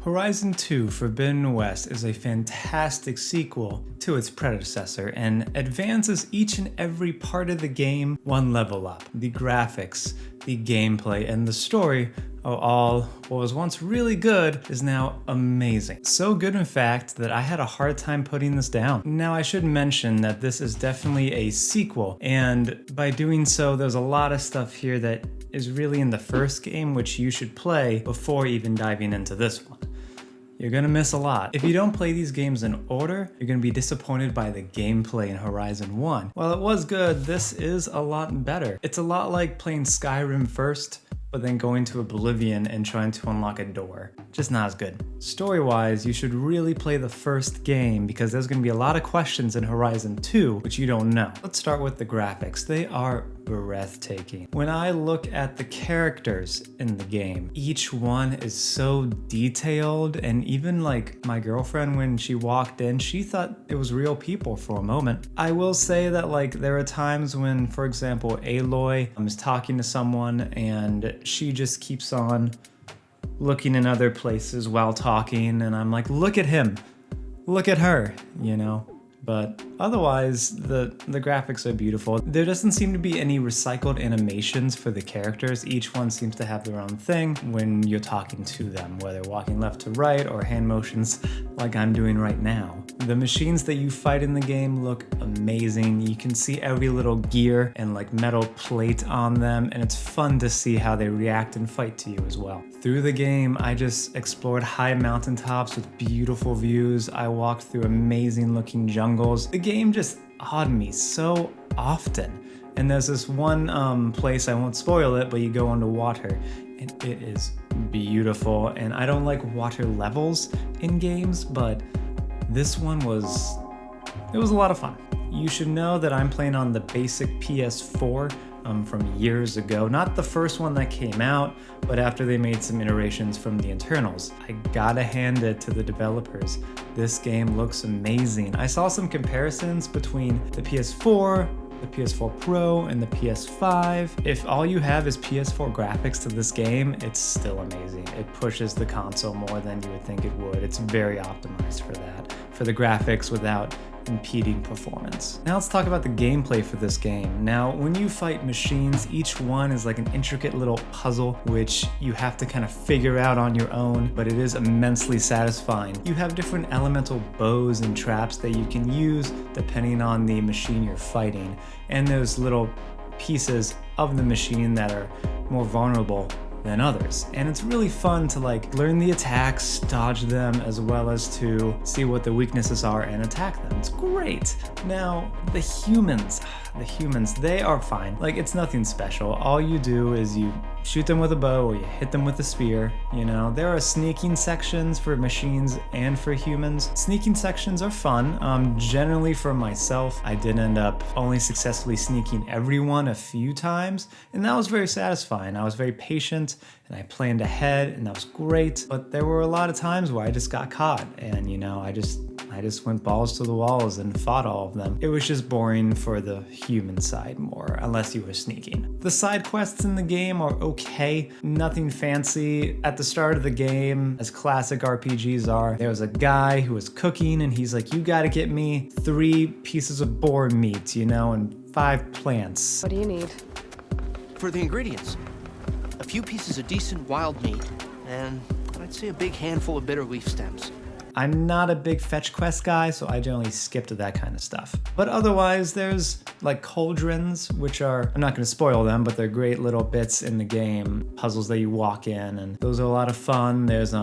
Horizon 2 Forbidden West is a fantastic sequel to its predecessor and advances each and every part of the game one level up. The graphics, the gameplay, and the story are all what was once really good is now amazing. So good, in fact, that I had a hard time putting this down. Now, I should mention that this is definitely a sequel, and by doing so, there's a lot of stuff here that is really in the first game which you should play before even diving into this one. You're gonna miss a lot. If you don't play these games in order, you're gonna be disappointed by the gameplay in Horizon 1. While it was good, this is a lot better. It's a lot like playing Skyrim first, but then going to Oblivion and trying to unlock a door. Just not as good. Story-wise, you should really play the first game because there's gonna be a lot of questions in Horizon 2 which you don't know. Let's start with the graphics. They are breathtaking. When I look at the characters in the game, each one is so detailed, and even like my girlfriend, when she walked in, she thought it was real people for a moment. I will say that like there are times when, for example, Aloy is talking to someone and she just keeps on looking in other places while talking, and I'm like, look at him, look at her, you know? But otherwise, the graphics are beautiful. There doesn't seem to be any recycled animations for the characters. Each one seems to have their own thing when you're talking to them, whether walking left to right or hand motions like I'm doing right now. The machines that you fight in the game look amazing. You can see every little gear and like metal plate on them, and it's fun to see how they react and fight to you as well. Through the game, I just explored high mountaintops with beautiful views. I walked through amazing looking jungles. The game just awed me so often. And there's this one place, I won't spoil it, but you go under water and it is beautiful. And I don't like water levels in games, but this one was a lot of fun. You should know that I'm playing on the basic PS4 from years ago. Not the first one that came out, but after they made some iterations from the internals. I gotta hand it to the developers. This game looks amazing. I saw some comparisons between the PS4, the PS4 Pro, and the PS5. If all you have is PS4 graphics to this game, it's still amazing. It pushes the console more than you would think it would. It's very optimized for that, for the graphics without impeding performance. Now let's talk about the gameplay for this game. Now, when you fight machines, each one is like an intricate little puzzle which you have to kind of figure out on your own, but it is immensely satisfying. You have different elemental bows and traps that you can use depending on the machine you're fighting, and those little pieces of the machine that are more vulnerable than others. And it's really fun to like learn the attacks, dodge them, as well as to see what the weaknesses are and attack them. It's great. Now, the humans, they are fine. Like, it's nothing special. All you do is you shoot them with a bow or you hit them with a spear. You know, there are sneaking sections for machines and for humans. Sneaking sections are fun. Generally for myself, I did end up only successfully sneaking everyone a few times, and that was very satisfying. I was very patient and I planned ahead, and that was great. But there were a lot of times where I just got caught, and you know, I just went balls to the walls and fought all of them. It was just boring for the human side more, unless you were sneaking. The side quests in the game are okay, nothing fancy. At the start of the game, as classic RPGs are, there was a guy who was cooking, and he's like, you gotta get me 3 pieces of boar meat, you know, and 5 plants. What do you need? For the ingredients, a few pieces of decent wild meat, and I'd say a big handful of bitter leaf stems. I'm not a big fetch quest guy, so I generally skip to that kind of stuff. But otherwise, there's like cauldrons, which are, I'm not gonna spoil them, but they're great little bits in the game, puzzles that you walk in, and those are a lot of fun. There's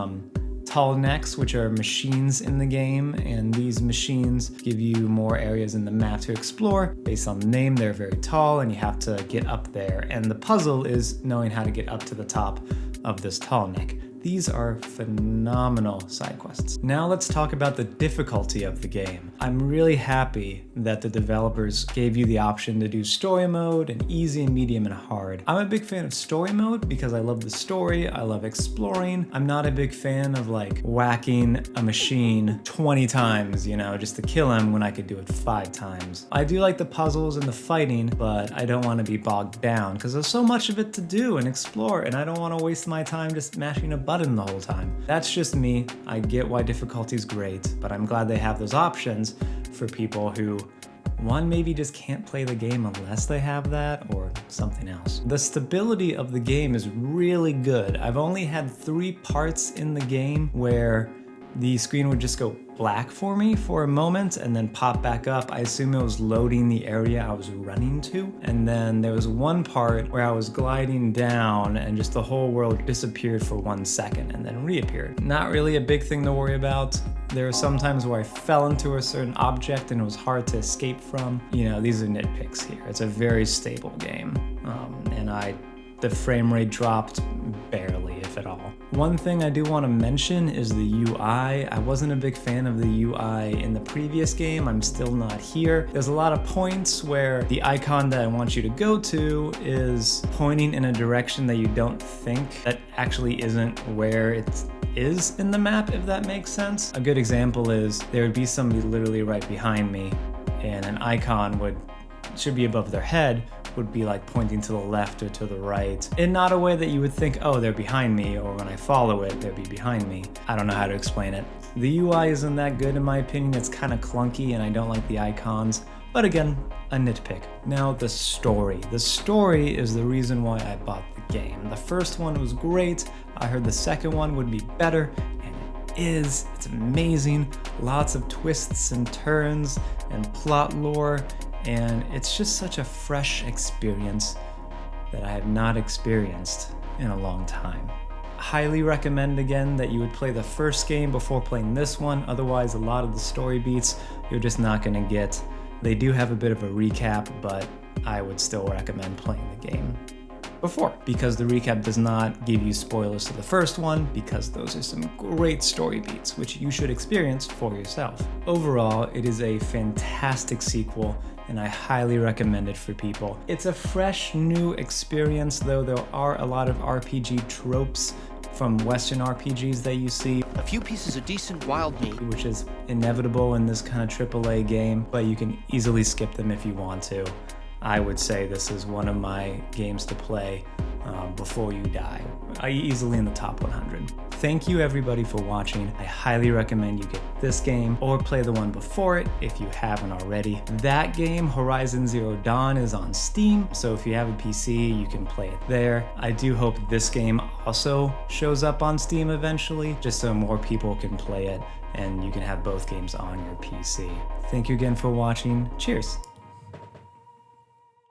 tall necks, which are machines in the game, and these machines give you more areas in the map to explore. Based on the name, they're very tall, and you have to get up there. And the puzzle is knowing how to get up to the top of this tall neck. These are phenomenal side quests. Now let's talk about the difficulty of the game. I'm really happy that the developers gave you the option to do story mode and easy and medium and hard. I'm a big fan of story mode because I love the story, I love exploring. I'm not a big fan of like whacking a machine 20 times, you know, just to kill him when I could do it 5 times. I do like the puzzles and the fighting, but I don't want to be bogged down because there's so much of it to do and explore, and I don't want to waste my time just mashing a button button the whole time. That's just me. I get why difficulty is great, but I'm glad they have those options for people who, one, maybe just can't play the game unless they have that, or something else. The stability of the game is really good. I've only had 3 parts in the game where the screen would just go black for me for a moment and then pop back up. I assume it was loading the area I was running to. And then there was one part where I was gliding down and just the whole world disappeared for 1 second and then reappeared. Not really a big thing to worry about. There are some times where I fell into a certain object and it was hard to escape from. You know, these are nitpicks here. It's a very stable game. The frame rate dropped barely, if at all. One thing I do want to mention is the UI. I wasn't a big fan of the UI in the previous game. I'm still not here. There's a lot of points where the icon that I want you to go to is pointing in a direction that you don't think that actually isn't where it is in the map, if that makes sense. A good example is there would be somebody literally right behind me and an icon should be above their head, would be like pointing to the left or to the right, in not a way that you would think, oh, they're behind me, or when I follow it, they'll be behind me. I don't know how to explain it. The UI isn't that good in my opinion. It's kind of clunky and I don't like the icons, but again, a nitpick. Now the story. The story is the reason why I bought the game. The first one was great. I heard the second one would be better, and it is. It's amazing. Lots of twists and turns and plot lore. And it's just such a fresh experience that I have not experienced in a long time. Highly recommend again that you would play the first game before playing this one. Otherwise, a lot of the story beats you're just not going to get. They do have a bit of a recap, but I would still recommend playing the game before, because the recap does not give you spoilers to the first one, because those are some great story beats which you should experience for yourself. Overall, it is a fantastic sequel and I highly recommend it for people. It's a fresh new experience, though there are a lot of RPG tropes from Western RPGs that you see. A few pieces of decent wild meat, which is inevitable in this kind of AAA game, but you can easily skip them if you want to. I would say this is one of my games to play before you die. Easily in the top 100. Thank you everybody for watching. I highly recommend you get this game or play the one before it if you haven't already. That game, Horizon Zero Dawn, is on Steam, so if you have a PC, you can play it there. I do hope this game also shows up on Steam eventually, just so more people can play it and you can have both games on your PC. Thank you again for watching. Cheers.